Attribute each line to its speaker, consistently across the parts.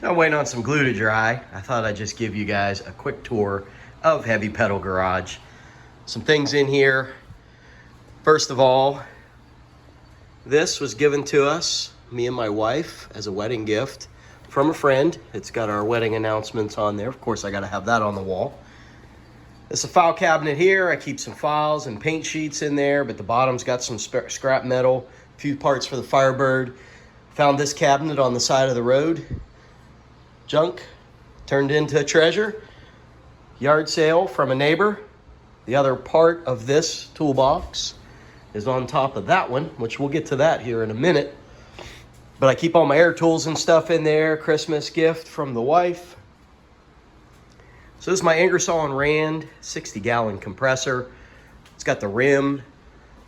Speaker 1: I'm waiting on some glue to dry. I thought I'd just give you guys a quick tour of Heavy Pedal Garage. Some things in here. First of all, this was given to us, me and my wife, as a wedding gift from a friend. It's got our wedding announcements on there. Of course, I gotta have that on the wall. It's a file cabinet here. I keep some files and paint sheets in there, but the bottom's got some scrap metal, a few parts for the Firebird. Found this cabinet on the side of the road. Junk turned into a treasure. Yard sale from a neighbor. The other part of this toolbox is on top of that one, which we'll get to that here in a minute. But I keep all my air tools and stuff in there. Christmas gift from the wife. So this is my Ingersoll and Rand 60-gallon compressor. It's got the rim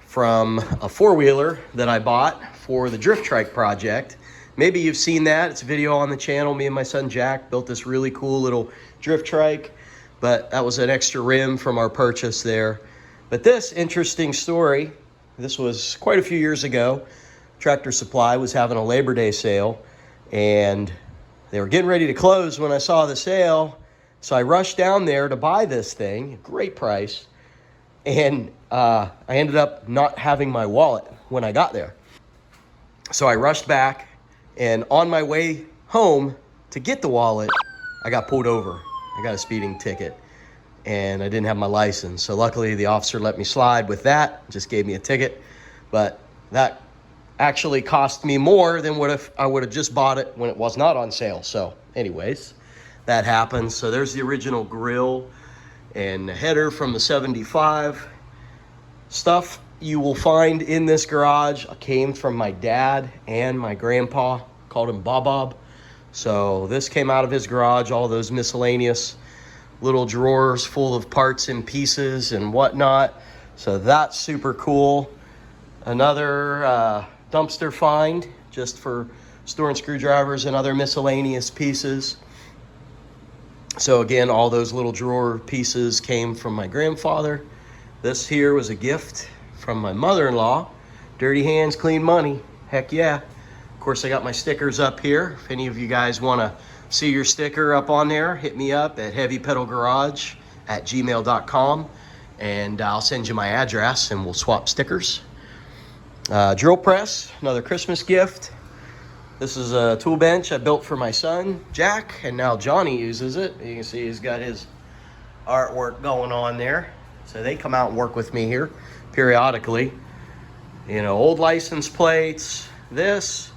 Speaker 1: from a four-wheeler that I bought for the drift trike project. Maybe you've seen that. It's a video on the channel. Me and my son Jack built this really cool little drift trike, but that was an extra rim from our purchase there. But this interesting story, this was quite a few years ago. Tractor Supply was having a Labor Day sale, and they were getting ready to close when I saw the sale. So I rushed down there to buy this thing, great price, and I ended up not having my wallet when I got there. So I rushed back, and on my way home to get the wallet, I got pulled over. I got a speeding ticket, and I didn't have my license. So luckily the officer let me slide with that, just gave me a ticket. But that actually cost me more than what if I would have just bought it when it was not on sale. So anyways, that happens. So there's the original grill and the header from the 75. Stuff you will find in this garage came from my dad and my grandpa. Called him Bob. So this came out of his garage, all those miscellaneous little drawers full of parts and pieces and whatnot. So that's super cool. Another dumpster find just for storing screwdrivers and other miscellaneous pieces. So again, all those little drawer pieces came from my grandfather. This here was a gift from my mother-in-law. Dirty hands, clean money. Heck yeah. Of course, I got my stickers up here. If any of you guys want to see your sticker up on there, hit me up at heavypedalgarage@gmail.com, and I'll send you my address and we'll swap stickers. Drill press, another Christmas gift. This is a tool bench I built for my son, Jack, and now Johnny uses it. You can see he's got his artwork going on there. So they come out and work with me here periodically. You know, old license plates, these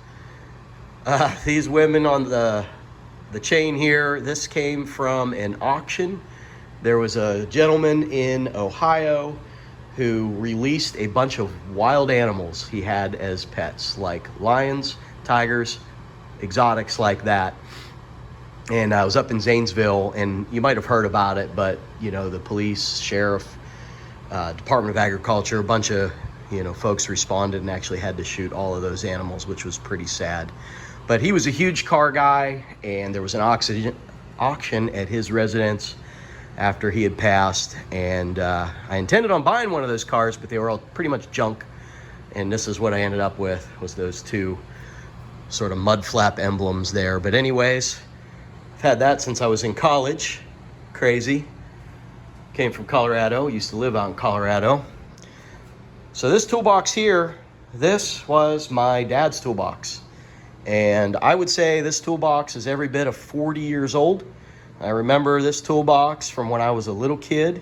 Speaker 1: women on the chain here. This came from an auction. There was a gentleman in Ohio who released a bunch of wild animals he had as pets, like lions, tigers, exotics like that. And I was up in Zanesville, and you might have heard about it, but you know, the police, sheriff, Department of Agriculture, a bunch of folks responded and actually had to shoot all of those animals, which was pretty sad. But he was a huge car guy, and there was an auction at his residence after he had passed, and I intended on buying one of those cars, but they were all pretty much junk, and this is what I ended up with, was those two sort of mud flap emblems there. But anyways, I've had that since I was in college. Crazy. Came from Colorado, used to live out in Colorado. So this toolbox here, this was my dad's toolbox. And I would say this toolbox is every bit of 40 years old. I remember this toolbox from when I was a little kid,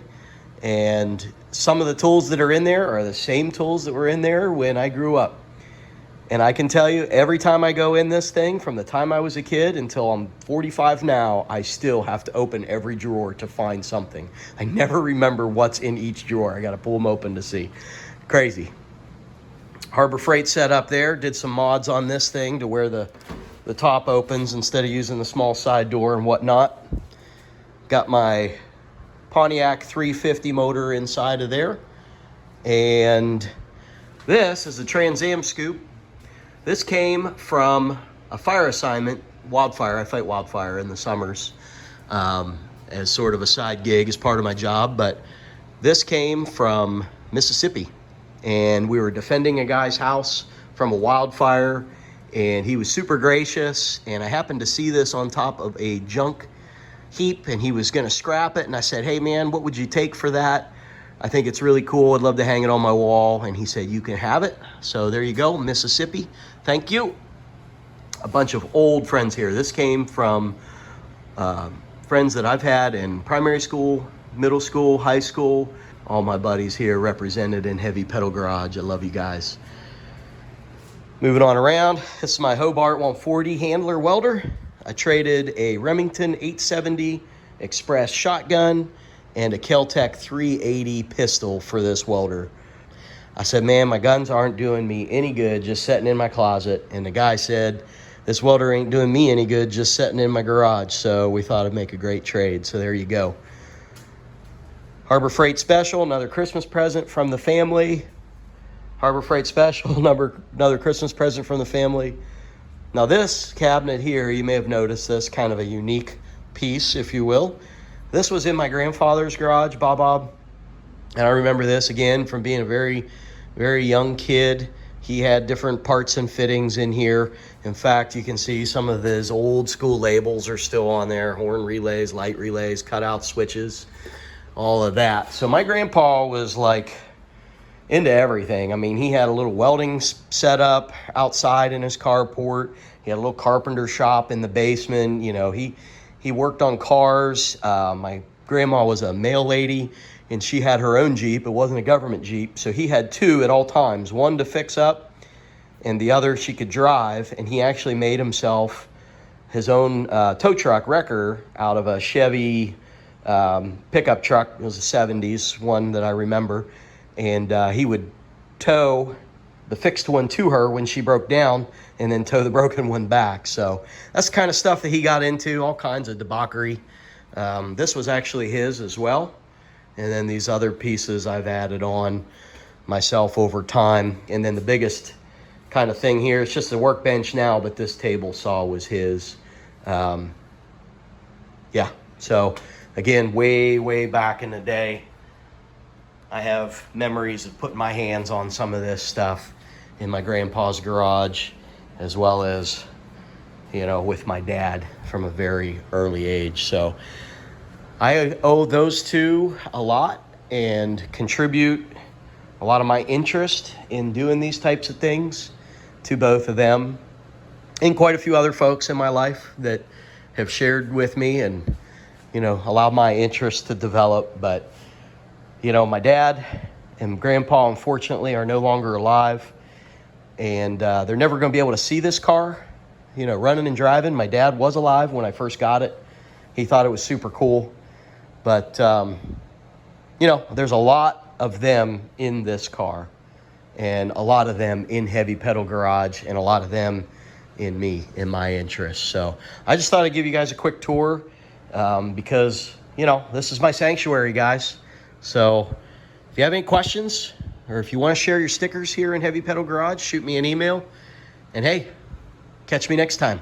Speaker 1: and some of the tools that are in there are the same tools that were in there when I grew up. And I can tell you, every time I go in this thing, from the time I was a kid until I'm 45 now, I still have to open every drawer to find something. I never remember what's in each drawer. I got to pull them open to see. Crazy. Harbor Freight set up there. Did some mods on this thing to where the top opens instead of using the small side door and whatnot. Got my Pontiac 350 motor inside of there. And this is a Trans Am scoop. This came from a fire assignment, wildfire. I fight wildfire in the summers as sort of a side gig as part of my job. But this came from Mississippi, and we were defending a guy's house from a wildfire and he was super gracious. And I happened to see this on top of a junk heap, and he was gonna scrap it. And I said, hey man, what would you take for that? I think it's really cool. I'd love to hang it on my wall. And he said, you can have it. So there you go, Mississippi. Thank you. A bunch of old friends here. This came from friends that I've had in primary school, middle school, high school. All my buddies here represented in Heavy Pedal Garage. I love you guys. Moving on around, this is my Hobart 140 handler welder. I traded a Remington 870 Express shotgun and a Kel-Tec 380 pistol for this welder. I said, man, my guns aren't doing me any good just sitting in my closet. And the guy said, this welder ain't doing me any good just sitting in my garage. So we thought it'd make a great trade. So there you go. Harbor Freight Special, another Christmas present from the family. Harbor Freight Special, another Christmas present from the family. Now this cabinet here, you may have noticed this, kind of a unique piece, if you will. This was in my grandfather's garage, Bob. And I remember this again from being a very, very young kid. He had different parts and fittings in here. In fact, you can see some of his old school labels are still on there. Horn relays, light relays, cutout switches, all of that. So my grandpa was like into everything. I mean, he had a little welding setup outside in his carport. He had a little carpenter shop in the basement. You know, he worked on cars. My grandma was a mail lady, and she had her own Jeep. It wasn't a government Jeep. So he had two at all times, one to fix up and the other she could drive. And he actually made himself his own tow truck wrecker out of a Chevy pickup truck. It was a 70s one that I remember. And he would tow the fixed one to her when she broke down and then tow the broken one back. So that's the kind of stuff that he got into, all kinds of debauchery. This was actually his as well. And then these other pieces I've added on myself over time. And then the biggest kind of thing here, it's just a workbench now, but this table saw was his. Yeah, so again, way back in the day, I have memories of putting my hands on some of this stuff in my grandpa's garage, as well as, you know, with my dad from a very early age. So I owe those two a lot and contribute a lot of my interest in doing these types of things to both of them and quite a few other folks in my life that have shared with me and, you know, allowed my interest to develop. But you know, my dad and grandpa, unfortunately, are no longer alive. And they're never going to be able to see this car, you know, running and driving. My dad was alive when I first got it. He thought it was super cool. But, you know, there's a lot of them in this car. And a lot of them in Heavy Pedal Garage. And a lot of them in me, in my interests. So I just thought I'd give you guys a quick tour. Because, you know, this is my sanctuary, guys. So if you have any questions, or if you want to share your stickers here in Heavy Pedal Garage, shoot me an email. And hey, catch me next time.